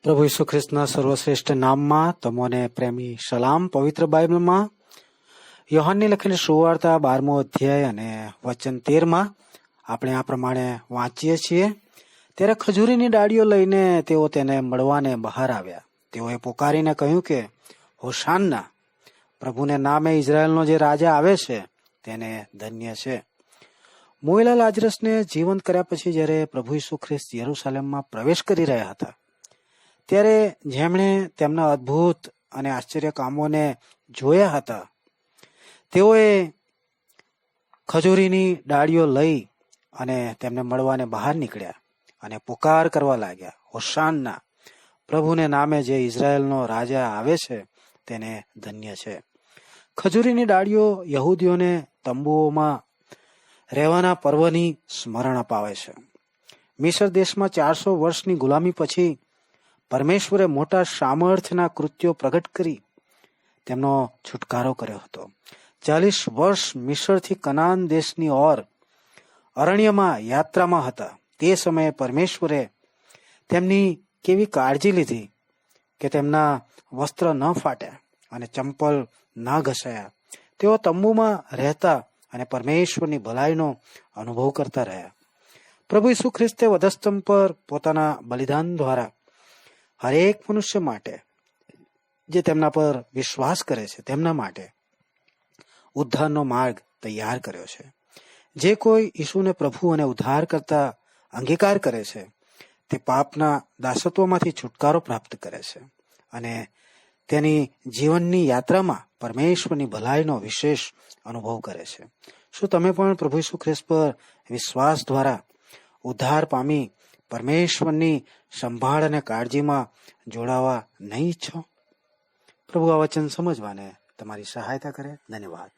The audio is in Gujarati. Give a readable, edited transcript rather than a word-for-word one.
પ્રભુ ઈસુ ખ્રિસ્તના સર્વશ્રેષ્ઠ નામમાં તમોને પ્રેમી સલામ. પવિત્ર બાઇબલમાં યોહાનની લખેલી સુવાર્તા 12મો અધ્યાય અને વચન 13માં આપણે આ પ્રમાણે વાંચીએ છીએ. ત્યારે ખજૂરીની ડાળીઓ લઈને તેઓ તેને મળવાને બહાર આવ્યા. તેઓએ પોકારીને કહ્યું કે હોશાન્ના, પ્રભુને નામે ઇઝરાયલનો જે રાજા આવે છે તેને ધન્ય છે. મોયેલા લાજરસને જીવંત કર્યા પછી જ્યારે પ્રભુ ઈસુ ખ્રિસ્ત યરૂશાલેમમાં પ્રવેશ કરી રહ્યા હતા, ત્યારે જેમણે તેમના અદ્ભુત અને આશ્ચર્ય કામોને જોયા હતા, તેઓએ ખજૂરીની ડાળીઓ લઈ અને તેમને મળવાને બહાર નીકળ્યા અને પુકાર કરવા લાગ્યા, હોશાન્ના, પ્રભુને નામે જે ઇઝરાયલનો રાજા આવે છે તેને ધન્ય છે. ખજૂરીની ડાળીઓ યહૂદીઓને તંબુઓમાં રહેવાના પર્વની સ્મરણ અપાવે છે. મિસર દેશમાં 400 વર્ષની ગુલામી પછી પરમેશ્વરે મોટા સામર્થ્યના કૃત્યો પ્રગટ કરી તેમનો છુટકારો કર્યો હતો. 40 વર્ષ મિસરથી કનાન દેશની ઓર અરણ્યમાં યાત્રામાં હતા. તે સમયે પરમેશ્વરે તેમની કેવી કાળજી લીધી કે તેમના વસ્ત્ર ન ફાટ્યા અને ચંપલ ન ઘસાયા. તેઓ તંબુમાં રહેતા અને પરમેશ્વરની ભલાઈનો અનુભવ કરતા રહ્યા. પ્રભુ ઈસુ ખ્રિસ્તે વધસ્તંભ પર પોતાના બલિદાન દ્વારા હરેક મનુષ્ય માટે જે તેમના પર વિશ્વાસ કરે છે તેમના માટે ઉદ્ધારનો માર્ગ તૈયાર કર્યો છે. જે કોઈ ઈસુને પ્રભુ અને ઉદ્ધાર કરતા અંગીકાર કરે છે તે પાપના દાસત્વમાંથી છુટકારો પ્રાપ્ત કરે છે અને તેની જીવનની યાત્રામાં પરમેશ્વરની ભલાઈનો વિશેષ અનુભવ કરે છે. શું તમે પણ પ્રભુ ઈસુ ખ્રિસ્ત પર વિશ્વાસ દ્વારા ઉદ્ધાર પામી પરમેશ્વરની સંભાળ અને કાળજીમાં જોડાવા નહીં ઈચ્છો? પ્રભુ આ વચન સમજવાને તમારી સહાયતા કરે. ધન્યવાદ.